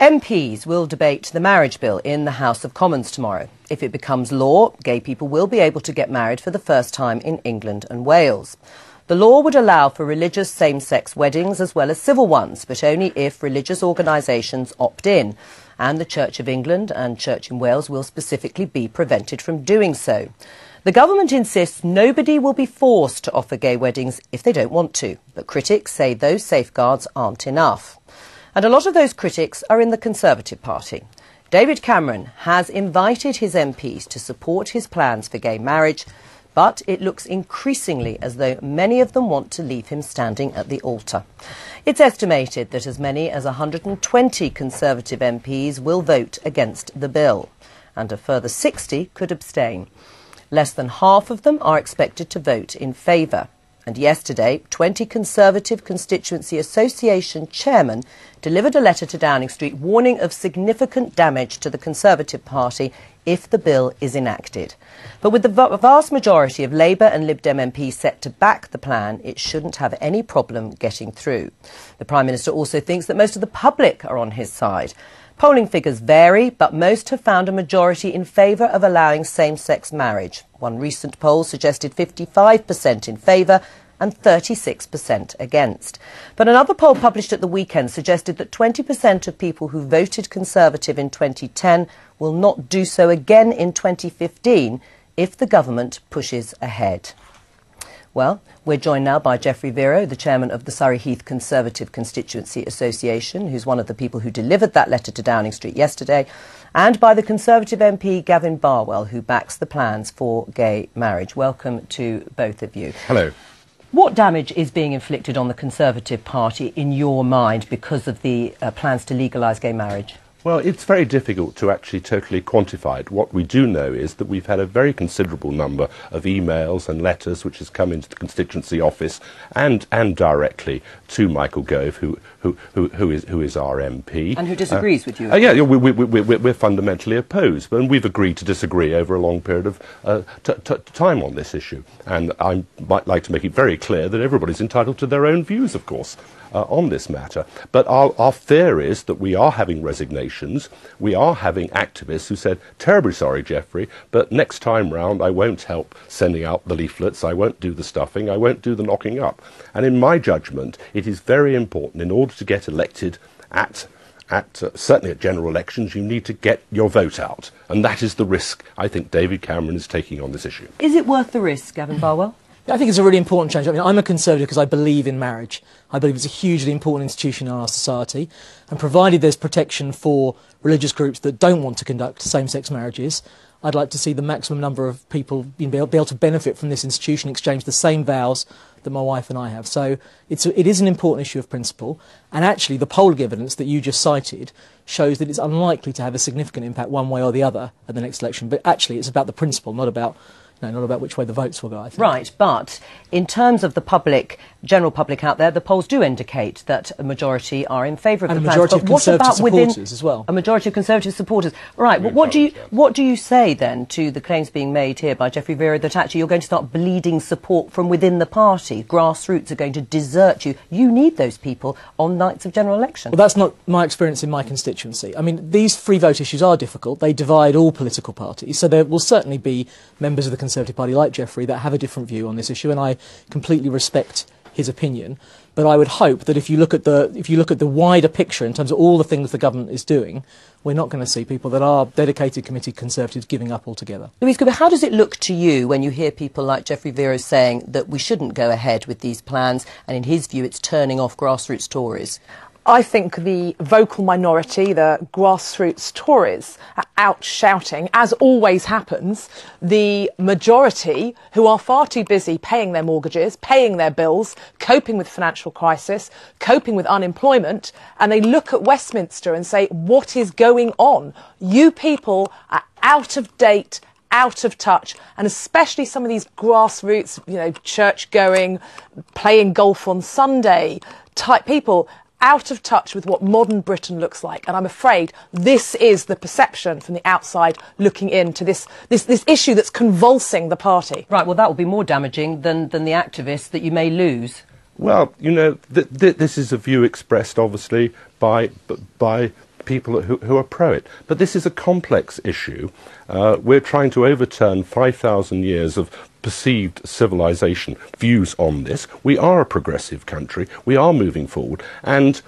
MPs will debate the marriage bill in the House of Commons tomorrow. If it becomes law, gay people will be able to get married for the first time in England and Wales. The law would allow for religious same-sex weddings as well as civil ones, but only if religious organisations opt in. And the Church of England and Church in Wales will specifically be prevented from doing so. The government insists nobody will be forced to offer gay weddings if they don't want to, but critics say those safeguards aren't enough. And a lot of those critics are in the Conservative Party. David Cameron has invited his MPs to support his plans for gay marriage, but it looks increasingly as though many of them want to leave him standing at the altar. It's estimated that as many as 120 Conservative MPs will vote against the bill, and a further 60 could abstain. Less than half of them are expected to vote in favour. And yesterday, 20 Conservative Constituency Association chairmen delivered a letter to Downing Street warning of significant damage to the Conservative Party if the bill is enacted. But with the vast majority of Labour and Lib Dem MPs set to back the plan, it shouldn't have any problem getting through. The Prime Minister also thinks that most of the public are on his side. Polling figures vary, but most have found a majority in favour of allowing same-sex marriage. One recent poll suggested 55% in favour and 36% against. But another poll published at the weekend suggested that 20% of people who voted Conservative in 2010 will not do so again in 2015 if the government pushes ahead. Well, we're joined now by Geoffrey Vero, the chairman of the Surrey Heath Conservative Constituency Association, who's one of the people who delivered that letter to Downing Street yesterday, and by the Conservative MP Gavin Barwell, who backs the plans for gay marriage. Welcome to both of you. Hello. What damage is being inflicted on the Conservative Party in your mind because of the plans to legalise gay marriage? Well, it's very difficult to actually totally quantify it. What we do know is that we've had a very considerable number of emails and letters which has come into the constituency office and directly to Michael Gove, who is our MP. And who disagrees with you? Yeah, we're fundamentally opposed, and we've agreed to disagree over a long period of time on this issue. And I might like to make it very clear that everybody's entitled to their own views, of course, on this matter. But our fear is that we are having resignations. We are having activists who said, terribly sorry, Geoffrey, but next time round I won't help sending out the leaflets, I won't do the stuffing, I won't do the knocking up. And in my judgment, it is very important, in order to get elected certainly at general elections, you need to get your vote out. And that is the risk I think David Cameron is taking on this issue. Is it worth the risk, Gavin Barwell? I think it's a really important change. I mean, I'm a Conservative because I believe in marriage. I believe it's a hugely important institution in our society. And provided there's protection for religious groups that don't want to conduct same-sex marriages, I'd like to see the maximum number of people be able to benefit from this institution, exchange the same vows that my wife and I have. So it is an important issue of principle. And actually, the polling evidence that you just cited shows that it's unlikely to have a significant impact one way or the other at the next election. But actually, it's about the principle, not about which way the votes will go, I think. Right, but in terms of the public, general public out there, the polls do indicate that a majority are in favour of the plans. And a majority of Conservative supporters as well. A majority of Conservative supporters. Right, well, what do you say then to the claims being made here by Geoffrey Vero that actually you're going to start bleeding support from within the party? Grassroots are going to desert you. You need those people on nights of general election. Well, that's not my experience in my constituency. I mean, these free vote issues are difficult. They divide all political parties. So there will certainly be members of the Conservative Party like Geoffrey that have a different view on this issue, and I completely respect his opinion. But I would hope that if you look at the wider picture in terms of all the things the government is doing, we're not going to see people that are dedicated, committed Conservatives giving up altogether. Louise Cooper, how does it look to you when you hear people like Geoffrey Vero saying that we shouldn't go ahead with these plans, and in his view it's turning off grassroots Tories? I think the vocal minority, the grassroots Tories, are out shouting, as always happens, the majority who are far too busy paying their mortgages, paying their bills, coping with financial crisis, coping with unemployment, and they look at Westminster and say, what is going on? You people are out of date, out of touch, and especially some of these grassroots, church-going, playing golf on Sunday type people, out of touch with what modern Britain looks like. And I'm afraid this is the perception from the outside looking into this issue that's convulsing the party. Right, well, that will be more damaging than the activists that you may lose. Well, this is a view expressed, obviously, by people who are pro it. But this is a complex issue. We're trying to overturn 5,000 years of perceived civilization views on this. We are a progressive country. We are moving forward. And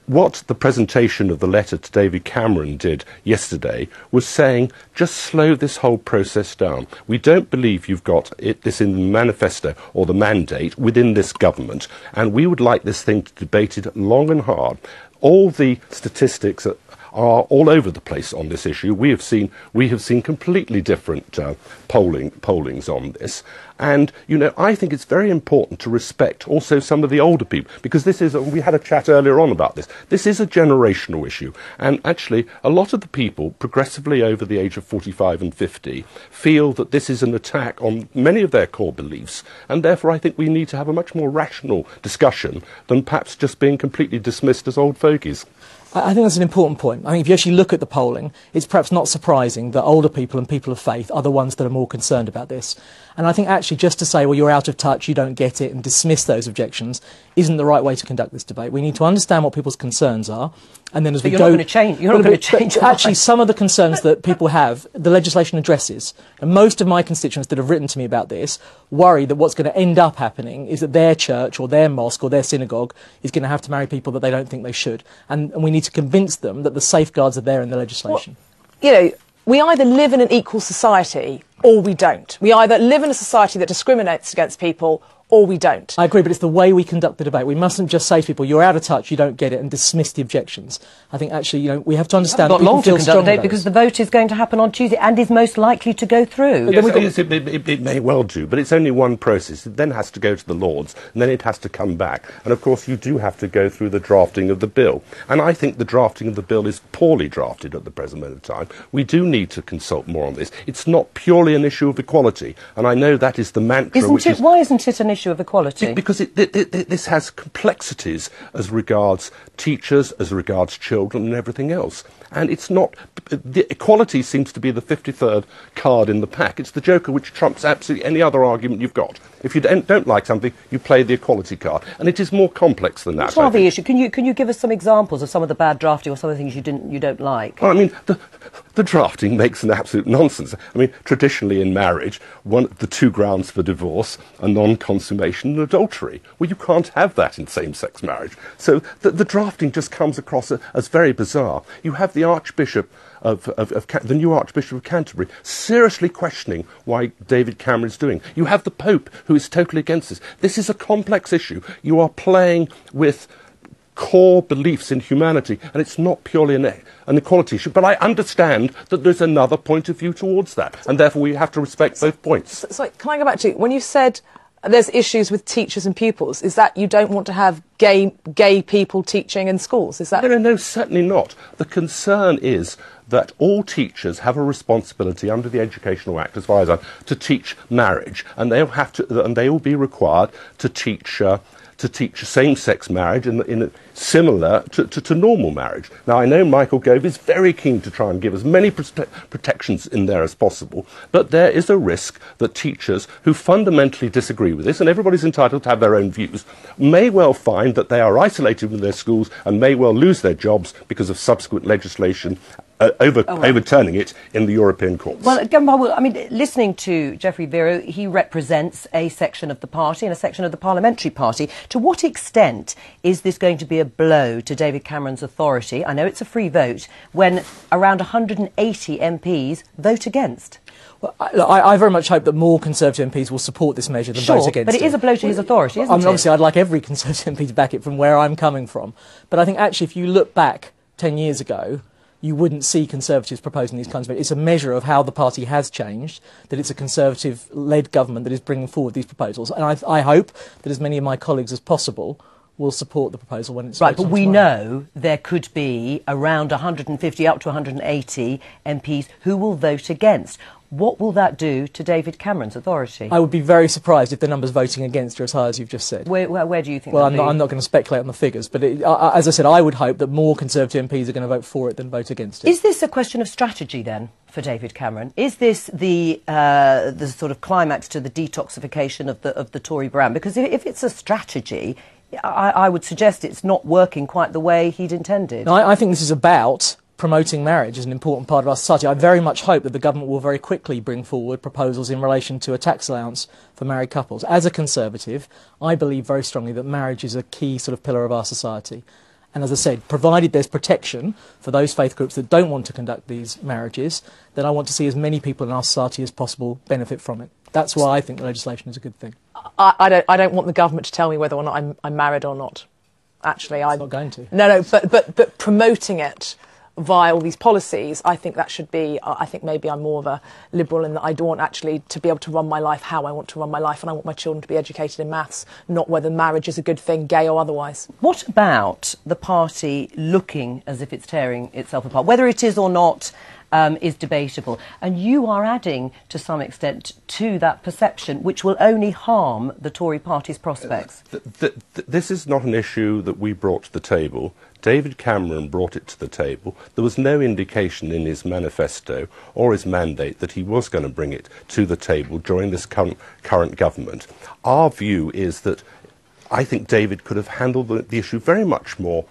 what the presentation of the letter to David Cameron did yesterday was saying, just slow this whole process down. We don't believe you've got this in the manifesto or the mandate within this government, and we would like this thing debated long and hard. All the statistics are all over the place on this issue. We have seen completely different pollings on this. And, you know, I think it's very important to respect also some of the older people, because we had a chat earlier on about this. This is a generational issue. And actually, a lot of the people, progressively over the age of 45 and 50, feel that this is an attack on many of their core beliefs. And therefore, I think we need to have a much more rational discussion than perhaps just being completely dismissed as old fogies. I think that's an important point. I think if you actually look at the polling, it's perhaps not surprising that older people and people of faith are the ones that are more concerned about this. And I think actually just to say, well, you're out of touch, you don't get it, and dismiss those objections isn't the right way to conduct this debate. We need to understand what people's concerns are, and then as we go... You're not going to change. Actually, some of the concerns that people have, the legislation addresses. And most of my constituents that have written to me about this worry that what's going to end up happening is that their church or their mosque or their synagogue is going to have to marry people that they don't think they should. And we need to convince them that the safeguards are there in the legislation. Well, you know, we either live in an equal society or we don't. We either live in a society that discriminates against people or we don't. I agree, but it's the way we conduct the debate. We mustn't just say to people, you're out of touch, you don't get it, and dismiss the objections. I think actually, you know, we have to understand that people feel strongly about it. Because the vote is going to happen on Tuesday and is most likely to go through. Yes, it may well do, but it's only one process. It then has to go to the Lords, and then it has to come back. And of course, you do have to go through the drafting of the bill. And I think the drafting of the bill is poorly drafted at the present moment of time. We do need to consult more on this. It's not purely an issue of equality, and I know that is the mantra. Why isn't it an issue of equality? Because this has complexities as regards teachers, as regards children and everything else. And it's not... The equality seems to be the 53rd card in the pack. It's the joker which trumps absolutely any other argument you've got. If you don't like something, you play the equality card. And it is more complex than that. What are the issues? Can you give us some examples of some of the bad drafting or some of the things you don't like? Well, I mean, the drafting makes an absolute nonsense. I mean, traditionally in marriage, the two grounds for divorce are non-consummation and adultery. Well, you can't have that in same-sex marriage. So the drafting just comes across as very bizarre. You have the Archbishop the new Archbishop of Canterbury seriously questioning why David Cameron's doing. You have the Pope, who is totally against this. This is a complex issue. You are playing with core beliefs in humanity, and it's not purely an equality issue. But I understand that there's another point of view towards that, and therefore we have to respect both points. So can I go back to, when you said there's issues with teachers and pupils, is that you don't want to have gay people teaching in schools? Is that... No, certainly not. The concern is that all teachers have a responsibility under the Educational Act, as far as to teach marriage, and they will be required to teach same-sex marriage similar to normal marriage. Now, I know Michael Gove is very keen to try and give as many protections in there as possible, but there is a risk that teachers who fundamentally disagree with this, and everybody's entitled to have their own views, may well find that they are isolated from their schools and may well lose their jobs because of subsequent legislation overturning it in the European courts. Well, I mean, listening to Geoffrey Vero, he represents a section of the party and a section of the parliamentary party. To what extent is this going to be a blow to David Cameron's authority? I know it's a free vote, when around 180 MPs vote against. Well, I very much hope that more Conservative MPs will support this measure than vote against it. But it is a blow to his authority, isn't it? Obviously, I'd like every Conservative MP to back it from where I'm coming from. But I think actually if you look back 10 years ago, you wouldn't see Conservatives proposing these kinds of... It's a measure of how the party has changed, that it's a Conservative-led government that is bringing forward these proposals. And I hope that as many of my colleagues as possible will support the proposal when it's... Right, but we know there could be around 150 up to 180 MPs who will vote against. What will that do to David Cameron's authority? I would be very surprised if the numbers voting against are as high as you've just said. Where do you think Well, I'm not going to speculate on the figures, but as I said, I would hope that more Conservative MPs are going to vote for it than vote against it. Is this a question of strategy, then, for David Cameron? Is this the sort of climax to the detoxification of the Tory brand? Because if it's a strategy, I would suggest it's not working quite the way he'd intended. No, I think this is about promoting marriage as an important part of our society. I very much hope that the government will very quickly bring forward proposals in relation to a tax allowance for married couples. As a Conservative, I believe very strongly that marriage is a key sort of pillar of our society. And as I said, provided there's protection for those faith groups that don't want to conduct these marriages, then I want to see as many people in our society as possible benefit from it. That's why I think the legislation is a good thing. I don't want the government to tell me whether or not I'm married or not. Actually, I'm not going to. No, but promoting it via all these policies, I think that should be, I think maybe I'm more of a liberal in that I don't want actually to be able to run my life how I want to run my life, and I want my children to be educated in maths, not whether marriage is a good thing, gay or otherwise. What about the party looking as if it's tearing itself apart? Whether it is or not is debatable. And you are adding, to some extent, to that perception, which will only harm the Tory party's prospects. This is not an issue that we brought to the table. David Cameron brought it to the table. There was no indication in his manifesto or his mandate that he was going to bring it to the table during this current government. Our view is that I think David could have handled the issue very much more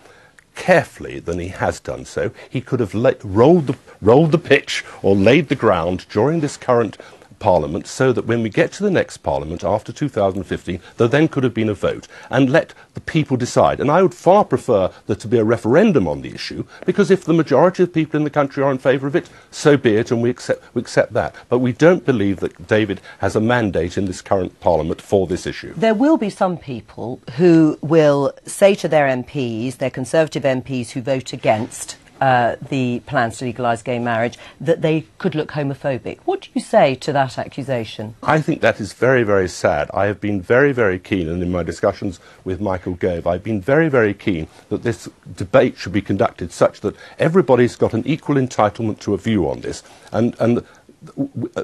carefully than he has done so. He could have rolled the pitch or laid the ground during this current Parliament so that when we get to the next Parliament after 2015, there then could have been a vote and let the people decide. And I would far prefer there to be a referendum on the issue, because if the majority of people in the country are in favour of it, so be it, and we accept that. But we don't believe that David has a mandate in this current Parliament for this issue. There will be some people who will say to their MPs, their Conservative MPs who vote against the plans to legalise gay marriage, that they could look homophobic. What do you say to that accusation? I think that is very, very sad. I have been very, very keen, and in my discussions with Michael Gove, I've been very, very keen that this debate should be conducted such that everybody's got an equal entitlement to a view on this. And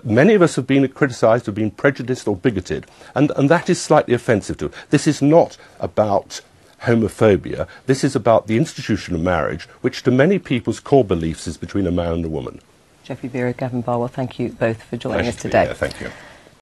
many of us have been criticised, have been prejudiced or bigoted, and that is slightly offensive to it. This is not about homophobia. This is about the institution of marriage, which to many people's core beliefs is between a man and a woman. Geoffrey, Vero, Gavin Barwell, thank you both for joining us today. Thank you.